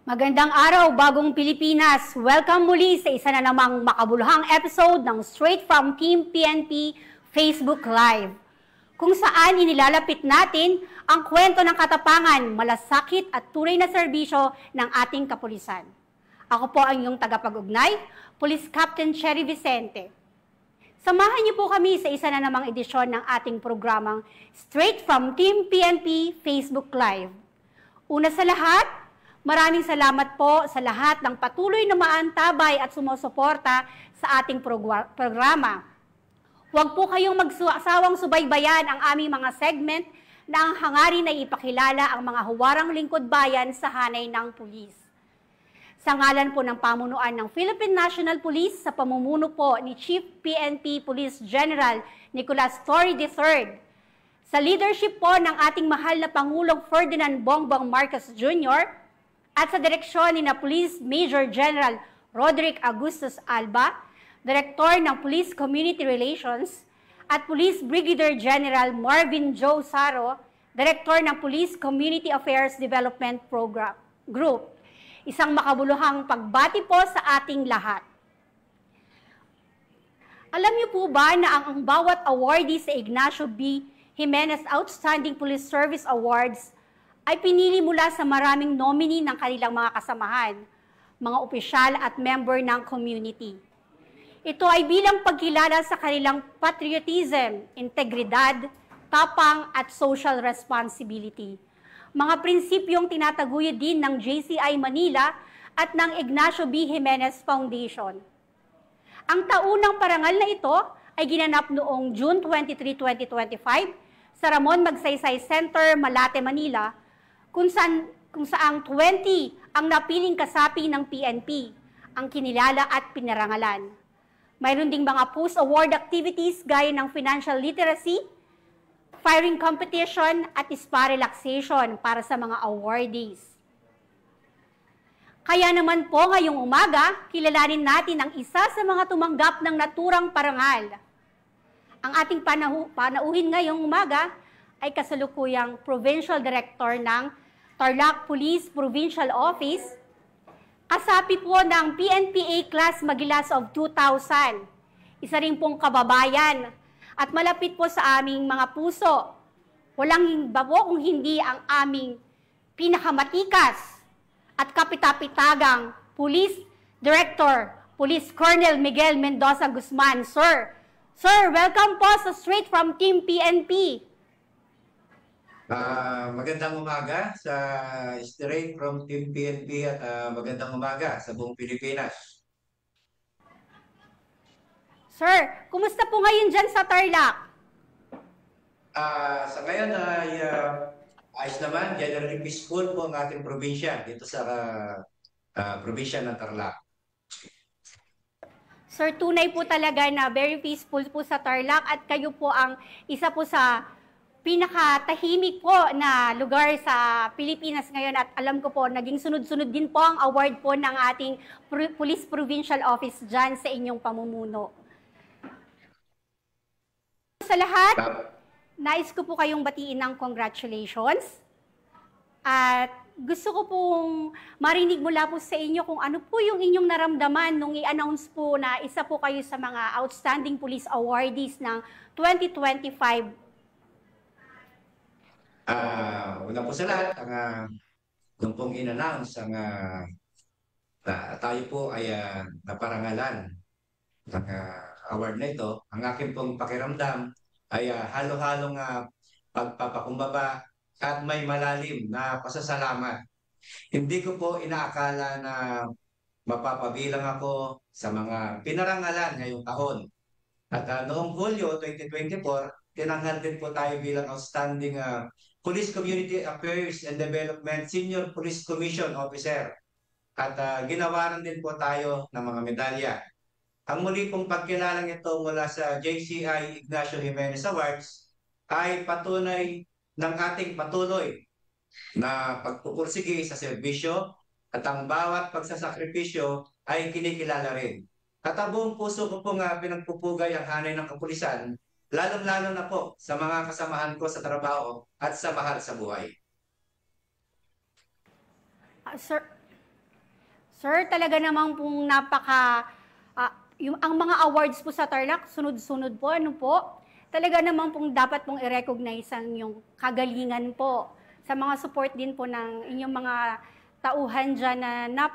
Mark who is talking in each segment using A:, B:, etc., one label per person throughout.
A: Magandang araw, bagong Pilipinas! Welcome muli sa isa na namang makabuluhang episode ng Straight from Team PNP Facebook Live, kung saan inilalapit natin ang kwento ng katapangan, malasakit at tunay na serbisyo ng ating kapulisan. Ako po ang inyong tagapag-ugnay, Police Captain Cherry Vicente. Samahan niyo po kami sa isa na namang edisyon ng ating programang Straight from Team PNP Facebook Live. Una sa lahat, maraming salamat po sa lahat ng patuloy na maantabay at sumusuporta sa ating programa. Huwag po kayong magsawang subaybayan ang aming mga segment na ang hangarin ay ipakilala ang mga huwarang lingkod bayan sa hanay ng pulis. Sa ngalan po ng pamunuan ng Philippine National Police sa pamumuno po ni Chief PNP Police General Nicolas Torre III, sa leadership po ng ating mahal na Pangulong Ferdinand Bongbong Marcos Jr., at sa direksyon ni na Police Major General Roderick Augustus Alba, Direktor ng Police Community Relations, at Police Brigadier General Marvin Joe Saro, Direktor ng Police Community Affairs Development Program Group. Isang makabuluhang pagbati po sa ating lahat. Alam niyo po ba na ang bawat awardee sa Ignacio B. Jimenez Outstanding Police Service Awards ay pinili mula sa maraming nominee ng kanilang mga kasamahan, mga opisyal at member ng community. Ito ay bilang pagkilala sa kanilang patriotism, integridad, tapang at social responsibility. Mga prinsipyong tinataguyod din ng JCI Manila at ng Ignacio B. Jimenez Foundation. Ang taunang parangal na ito ay ginanap noong June 23, 2025 sa Ramon Magsaysay Center, Malate, Manila, kung saang 20 ang napiling kasapi ng PNP, ang kinilala at pinarangalan. Mayroon ding mga post-award activities gaya ng financial literacy, firing competition at spa relaxation para sa mga awardees. Kaya naman po ngayong umaga, kilalanin natin ang isa sa mga tumanggap ng naturang parangal. Ang ating panauhin ngayong umaga ay kasalukuyang Provincial Director ng Tarlac Police Provincial Office, kasapi po ng PNPA Class Magilas of 2000, isa rin pong kababayan at malapit po sa aming mga puso. Walang iba po kung hindi ang aming pinakamatikas at kapitapitagang Police Director, Police Colonel Miguel Mendoza Guzman. Sir, welcome po sa Straight from Team PNP.
B: Magandang umaga sa Straight from Team PNP at magandang umaga sa buong Pilipinas.
A: Sir, kumusta po ngayon dyan sa Tarlac?
B: Sa ngayon ay ayos naman, generally peaceful po ang ating probinsya dito sa probinsya ng Tarlac.
A: Sir, tunay po talaga na very peaceful po sa Tarlac at kayo po ang isa po sa pinakatahimik po na lugar sa Pilipinas ngayon at alam ko po, naging sunod-sunod din po ang award po ng ating Police Provincial Office dyan sa inyong pamumuno. Sa lahat, nais ko po kayong batiin ng congratulations. At gusto ko pong marinig mula po sa inyo kung ano po yung inyong naramdaman nung i-announce po na isa po kayo sa mga Outstanding Police Awardees ng 2025.
B: Una po sa lahat, nung pong in-announce tayo po ay naparangalan ng award na ito, ang aking pong pakiramdam ay halo-halong pagpapakumbaba at may malalim na pasasalamat. Hindi ko po inaakala na mapapabilang ako sa mga pinarangalan ngayong taon. At noong Hulyo 2024, tinanghal din po tayo bilang Outstanding Police Community Affairs and Development Senior Police Commission Officer. At ginawaran din po tayo ng mga medalya. Ang muli pong pagkilalang ito mula sa JCI Ignacio Jimenez Awards ay patunay ng ating patuloy na pagpupursige sa serbisyo at ang bawat pagsasakripisyo ay kinikilala rin. At ang buong puso ko pong pinagpupugay ang hanay ng kapulisan, lalong-lalo na po sa mga kasamahan ko sa trabaho at sa mahal sa buhay.
A: Sir, Sir, talaga namang pong ang mga awards po sa Tarlac, sunod-sunod po, ano po? Talaga namang pong dapat pong i-recognize ang yung kagalingan po sa mga support din po ng inyong mga tauhan dyan na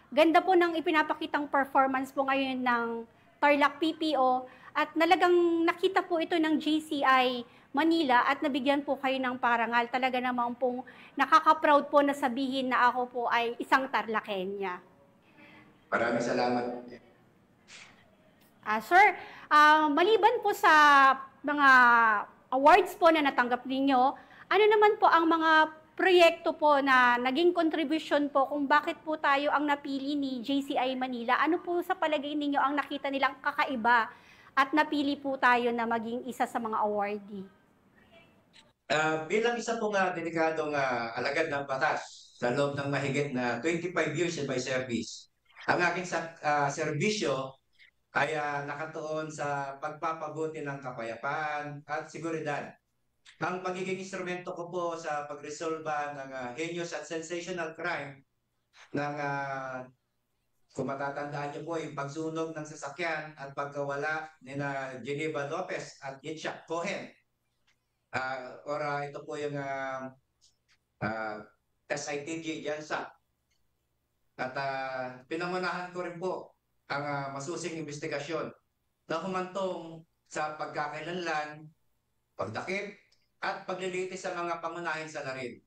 A: ganda po ng ipinapakitang performance po ngayon ng Tarlac PPO at nalagang nakita po ito ng GCI Manila at nabigyan po kayo ng parangal. Talaga namang pong nakaka-proud po na sabihin na ako po ay isang Tarlacenya.
B: Maraming salamat.
A: Sir, maliban po sa mga awards po na natanggap ninyo, ano naman po ang mga proyekto po na naging contribution po kung bakit po tayo ang napili ni JCI Manila? Ano po sa palagay ninyo ang nakita nilang kakaiba at napili po tayo na maging isa sa mga awardee?
B: Bilang isa pong delikadong alagad ng batas sa loob ng mahigit na 25 years in my service, ang aking serbisyo ay nakatuon sa pagpapabuti ng kapayapaan at seguridad. Ang pagiging instrumento ko po sa pagresolba ng heinous at sensational crime ng kung matatandaan niyo po yung pagsunog ng sasakyan at pagkawala ni na Geneva Lopez at Yitzhak Cohen. Ito po yung SITG Jansa. At pinamunahan ko rin po ang masusing investigasyon na humantong sa pagkakailanlan, pagdakip, at paglilitis sa mga pangunahing salarin.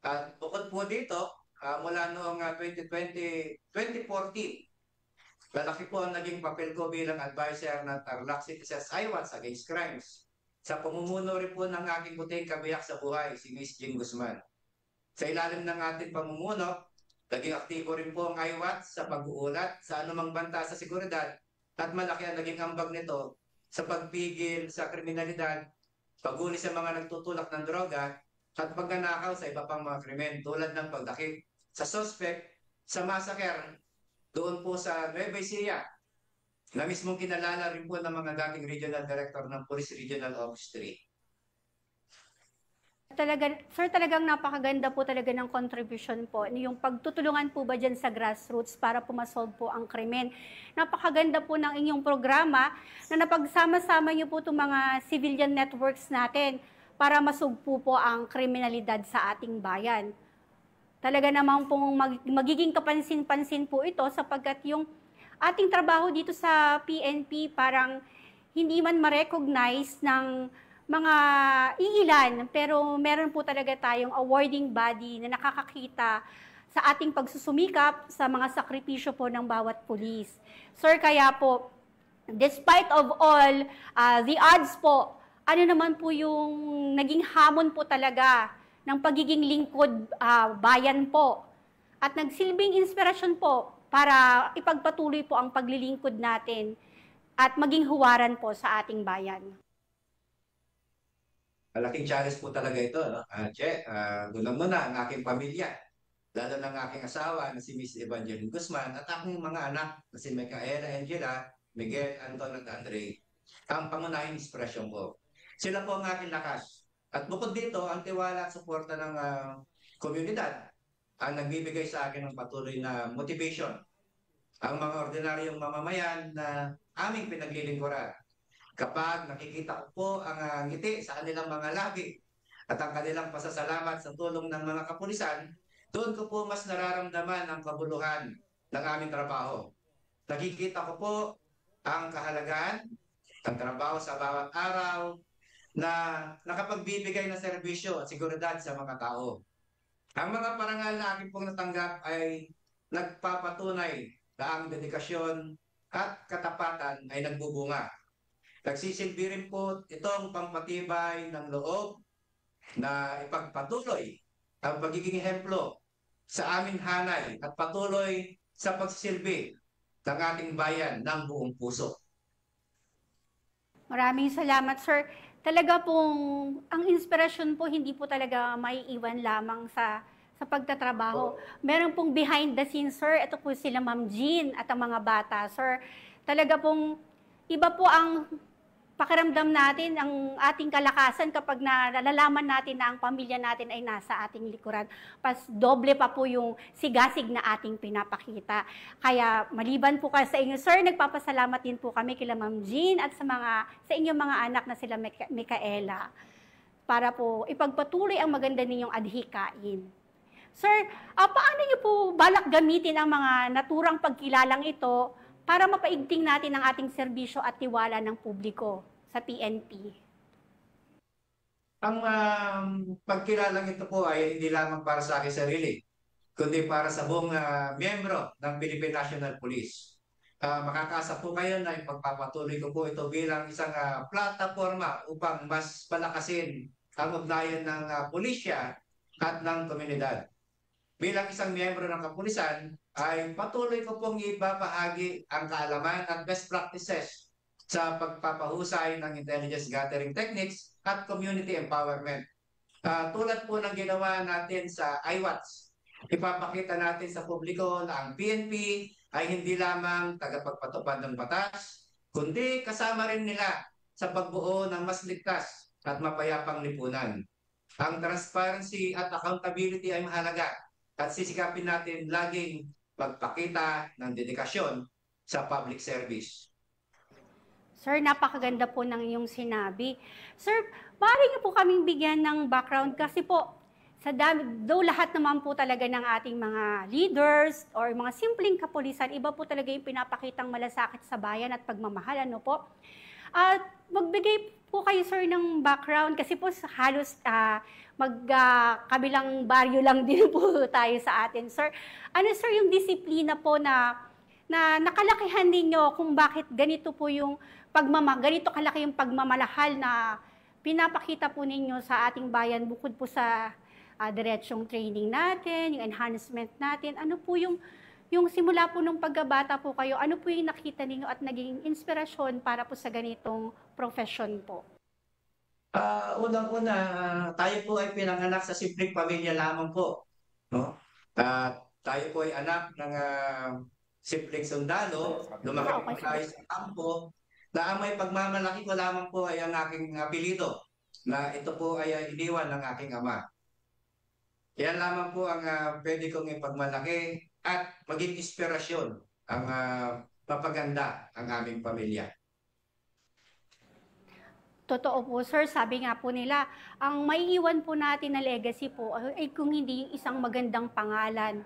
B: At bukod po dito, mula noong 2014, lalaki po ang naging papel ko bilang advisor ng Tarlac Citizens IWATS Against Crimes. Sa pamumuno rin po ng aking puting kabiyak sa buhay, si Ms. Jean Guzman. Sa ilalim ng ating pamumuno, naging aktibo rin po ang IWATS sa pag-uulat sa anumang banta sa seguridad at malaki ang naging ambag nito sa pagpigil sa kriminalidad, paghuli sa mga nagtutulak ng droga at pagnanakaw sa iba pang mga krimen tulad ng pagdakip sa suspect sa massacre doon po sa Nueva Ecija na mismong kinalala rin po ng mga dating regional director ng Police Regional Office 3.
A: Sir, talagang napakaganda po talaga ng contribution po. Yung pagtutulungan po ba dyan sa grassroots para po masolve po ang krimen. Napakaganda po ng inyong programa na napagsama-sama niyo po itong mga civilian networks natin para masugpo po ang kriminalidad sa ating bayan. Talaga namang pong magiging kapansin-pansin po ito sapagkat yung ating trabaho dito sa PNP parang hindi man ma-recognize ng mga iilan, pero meron po talaga tayong awarding body na nakakakita sa ating pagsusumikap sa mga sakripisyo po ng bawat pulis. Sir, kaya po, despite of all the odds po, ano naman po yung naging hamon po talaga ng pagiging lingkod bayan po at nagsilbing inspirasyon po para ipagpatuloy po ang paglilingkod natin at maging huwaran po sa ating bayan.
B: Malaking challenge po talaga ito, no? Gulang mo na ang aking pamilya, lalo ng aking asawa na si Miss Evangeline Guzman at aking mga anak na si Micaela Angela, Miguel, Anton at Andre, ang pangunahing inspirasyon ko. Sila po ang aking lakas. At bukod dito, ang tiwala at suporta ng komunidad ang nagbibigay sa akin ng patuloy na motivation. Ang mga ordinaryong mamamayan na aming pinaglilingkuran. Kapag nakikita ko po ang ngiti sa kanilang mga labi at ang kanilang pasasalamat sa tulong ng mga kapulisan, doon ko po mas nararamdaman ang kabuluhan ng aming trabaho. Nakikita ko po ang kahalagaan ng trabaho sa bawat araw na nakapagbibigay ng serbisyo at seguridad sa mga tao. Ang mga parangal na aking pong natanggap ay nagpapatunay na ang dedikasyon at katapatan ay nagbubunga. Nagsisilbi rin po itong pampatibay ng loob na ipagpatuloy ang pagiging ehemplo sa aming hanay at patuloy sa pagsisilbi ng ating bayan ng buong puso.
A: Maraming salamat, sir. Talaga pong ang inspirasyon po hindi po talaga maiiwan lamang sa pagtatrabaho. Meron pong behind the scenes, sir. Ito po sila Ma'am Jean at ang mga bata, sir. Talaga pong iba po ang pakiramdam natin ang ating kalakasan kapag nalalaman natin na ang pamilya natin ay nasa ating likuran. Pas doble pa po yung sigasig na ating pinapakita. Kaya maliban po sa inyo, sir, nagpapasalamat din po kami kila Ma'am Jean at sa inyong mga anak na sila Micaela para po ipagpatuloy ang maganda ninyong adhikain. Sir, paano niyo po balak gamitin ang mga naturang pagkilalang ito para mapaigting natin ang ating serbisyo at tiwala ng publiko sa PNP?
B: Ang pagkilalang ito po ay hindi lamang para sa akin sarili, kundi para sa buong miyembro ng Philippine National Police. Makakasa po kayo na ipagpapatuloy ko po ito bilang isang plataforma upang mas palakasin ang ugnayan ng pulisya at ng komunidad. Bilang isang miyembro ng kapulisan, ay patuloy ko pong ibabahagi ang kaalaman at best practices sa pagpapahusay ng intelligence gathering techniques at community empowerment. Tulad po ng ginawa natin sa IWATS, ipapakita natin sa publiko na ang PNP ay hindi lamang tagapagpatupad ng batas, kundi kasama rin nila sa pagbuo ng mas ligtas at mapayapang lipunan. Ang transparency at accountability ay mahalaga at sisikapin natin laging magpakita ng dedikasyon sa public service.
A: Sir, napakaganda po ng iyong sinabi. Sir, maaari niyo po kaming bigyan ng background kasi po, though lahat naman po talaga ng ating mga leaders or mga simpleng kapulisan, iba po talaga yung pinapakitang malasakit sa bayan at pagmamahal, ano po? At magbigay po kayo, sir, ng background kasi po halos kabilang baryo lang din po tayo sa atin, sir. Ano, sir, yung disiplina po na nakalakihan ninyo kung bakit ganito po yung ganito kalaki yung pagmamalahal na pinapakita po ninyo sa ating bayan bukod po sa diretsyong training natin, yung enhancement natin. Ano po yung simula po nung pagkabata po kayo, ano po yung nakita ninyo at naging inspirasyon para po sa ganitong profession po?
B: Unang-una, tayo po ay pinanganak sa simpleng pamilya lamang po. No? Tayo po ay anak ng simpleng sundalo, lumaki po tayo sa kampo, na ang may pagmamalaki ko lamang po ay ang aking apelido, na ito po ay iniwan ng aking ama. Yan lamang po ang pwede kong ipagmalaki at maging inspirasyon ang mapaganda ang aming pamilya.
A: Totoo po, sir. Sabi nga po nila, ang maiiwan po natin na legacy po ay kung hindi yung isang magandang pangalan.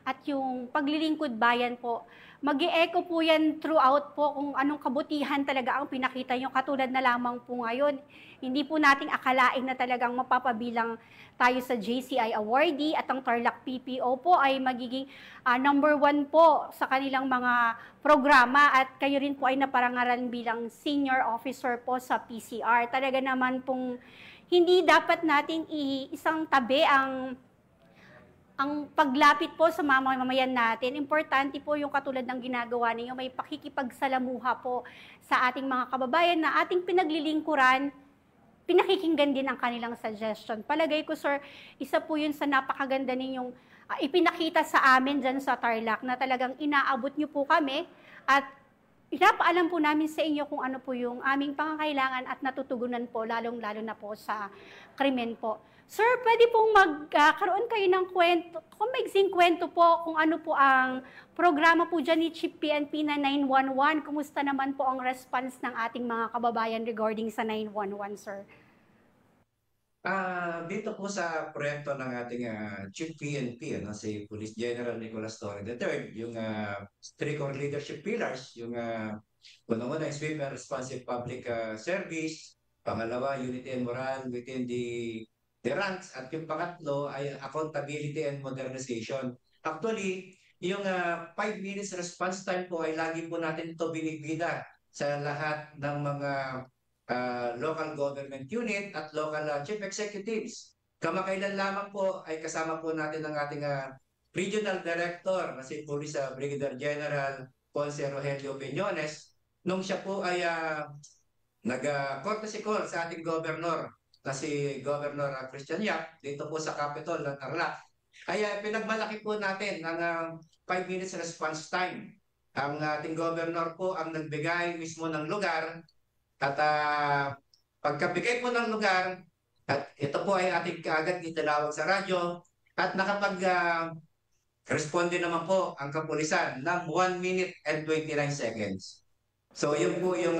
A: At yung paglilingkod bayan po, mag-e-echo po yan throughout po kung anong kabutihan talaga ang pinakita nyo. Katulad na lamang po ngayon, hindi po nating akalain na talagang mapapabilang tayo sa JCI awardee at ang Tarlac PPO po ay magiging number 1 po sa kanilang mga programa at kayo rin po ay naparangalan bilang senior officer po sa PCR. Talaga naman pong hindi dapat nating isang tabi ang paglapit po sa mamamayan natin. Importante po yung katulad ng ginagawa ninyo, may pakikipagsalamuha po sa ating mga kababayan na ating pinaglilingkuran, pinakikinggan din ang kanilang suggestion. Palagay ko, sir, isa po yun sa napakaganda ninyong ipinakita sa amin dyan sa Tarlac na talagang inaabot nyo po kami at pinapaalam po namin sa inyo kung ano po yung aming pangangailangan at natutugunan po, lalong-lalo na po sa krimen po. Sir, pwede pong magkaroon kayo ng kwento, kung maigsing kwento po kung ano po ang programa po dyan ni Chief PNP na 911. Kumusta naman po ang response ng ating mga kababayan regarding sa 911, sir?
B: Dito po sa proyekto ng ating Chief PNP, si Police General Nicolas Torre III, yung 3 core leadership pillars, yung unang-una, swift and responsive public service, pangalawa, unity and morale within the ranks, at yung pangatlo ay accountability and modernization. Actually, yung 5 minutes response time po ay lagi po natin ito binibida sa lahat ng mga local government unit at local chief executives. Kamakailan lamang po ay kasama po natin ang ating regional director na si Police Brigadier General Ponce Rogelio Peñones nung siya po ay nag-courtesy call sa ating governor na si Governor Christian Yap dito po sa Capitol ng Tarlac. Ay pinagmalaki po natin ang 5 minutes response time. Ang ating governor po ang nagbigay mismo ng lugar At pagkabigay po ng lugar, at ito po ay ating kaagad itinawag sa radyo, at responde naman po ang kapulisan ng 1 minute and 29 seconds. So yun po yung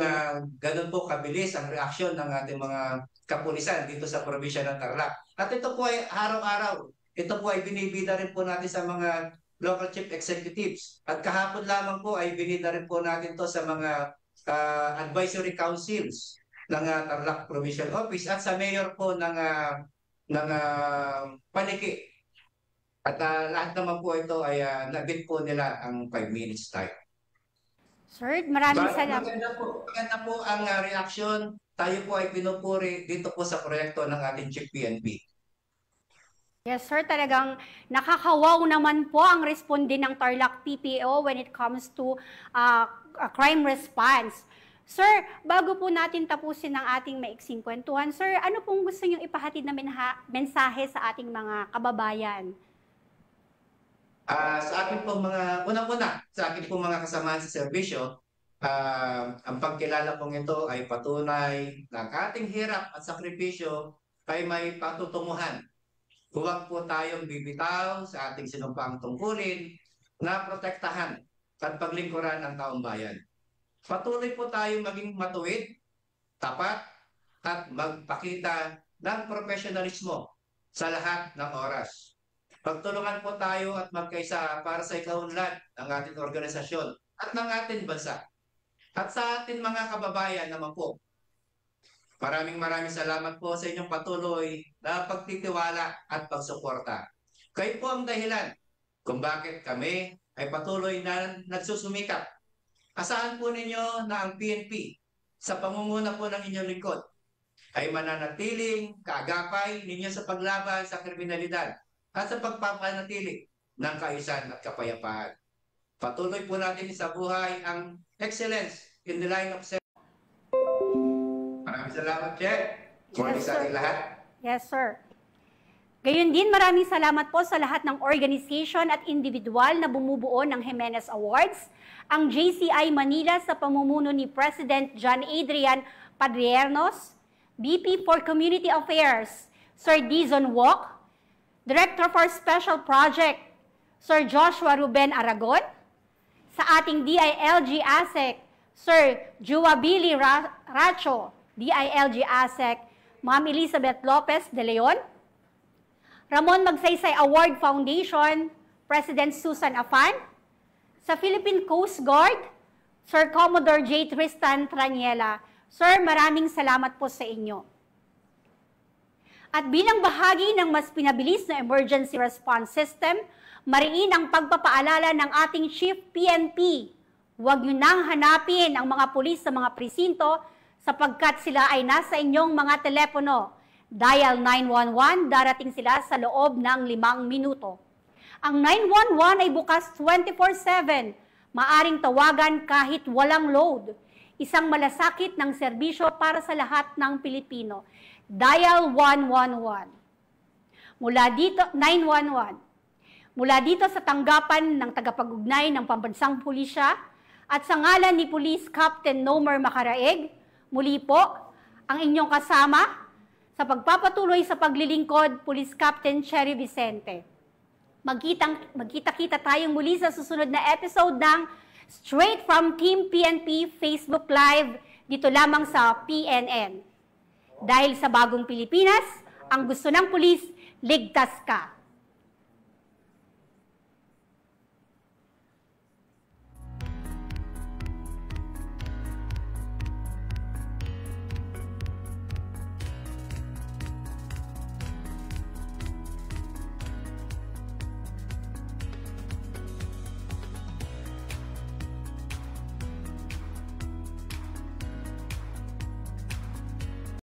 B: ganun po kabilis ang reaksyon ng ating mga kapulisan dito sa probinsya ng Tarlac. At ito po ay araw-araw. Ito po ay binibida rin po natin sa mga local chief executives. At kahapon lamang po ay binida rin po natin to sa mga advisory councils ng Tarlac Provincial Office at sa mayor po ng Paniki. At lahat naman po ito ay nabit po nila ang 5 minutes time.
A: Sir, maraming salamat.
B: Maganda po ang reaksyon. Tayo po ay pinupuri dito po sa proyekto ng ating Chief PNP.
A: Yes, sir. Talagang nakakawaw naman po ang responde ng Tarlac PPO when it comes to crime response. Sir, bago po natin tapusin ang ating maiksing kwentuhan, sir, ano pong gusto niyong ipahatid na mensahe sa ating mga kababayan?
B: Sa akin po sa akin po mga kasamahan sa serbisyo, ang pagkilala pong ito ay patunay na ang ating hirap at sakripisyo ay may patutunguhan. Huwag po tayong bibitaw sa ating sinumpaang tungkulin na protektahan at paglingkuran ang taong bayan. Patuloy po tayong maging matuwid, tapat, at magpakita ng profesionalismo sa lahat ng oras. Pagtulungan po tayo at magkaisa para sa ikaunlad ng ating organisasyon at ng ating bansa. At sa ating mga kababayan naman po, maraming salamat po sa inyong patuloy na pagtitiwala at pagsuporta. Kayo po ang dahilan kung bakit kami ay patuloy na nagsusumikap. Asahan po ninyo na ang PNP sa pangunguna po ng inyong lingkod ay mananatiling kaagapay ninyo sa paglaban sa kriminalidad at sa pagpapanatili ng kaayusan at kapayapaan. Patuloy po natin sa buhay ang excellence in the line of service. Maraming salamat, Che. Morning sa ating lahat.
A: Yes, sir. Gayun din, maraming salamat po sa lahat ng organization at individual na bumubuo ng Jimenez Awards, ang JCI Manila sa pamumuno ni President John Adrian Padriernos, VP for Community Affairs, Sir Dizon Wok, Director for Special Project, Sir Joshua Ruben Aragon, sa ating DILG ASEC, Sir Juabili Racho, DILG ASEC, Ma'am Elizabeth Lopez de Leon, Ramon Magsaysay Award Foundation, President Susan Afan, sa Philippine Coast Guard, Sir Commodore J. Tristan Traniela. Sir, maraming salamat po sa inyo. At bilang bahagi ng mas pinabilis na emergency response system, mariin ang pagpapaalala ng ating Chief PNP. Huwag nyo nang hanapin ang mga pulis sa mga presinto sapagkat sila ay nasa inyong mga telepono. Dial 911, darating sila sa loob ng 5 minuto. Ang 911 ay bukas 24/7. Maaring tawagan kahit walang load. Isang malasakit ng serbisyo para sa lahat ng Pilipino. Dial 111. Mula dito, 911. Mula dito sa tanggapan ng tagapag-ugnay ng Pambansang Pulisya at sa ngalan ni Police Captain Nomer Macaraeg, muli po ang inyong kasama sa pagpapatuloy sa paglilingkod, Police Captain Cherry Vicente. Magkita-kita tayong muli sa susunod na episode ng Straight from Team PNP Facebook Live dito lamang sa PNN. Dahil sa bagong Pilipinas, ang gusto ng pulis, ligtas ka.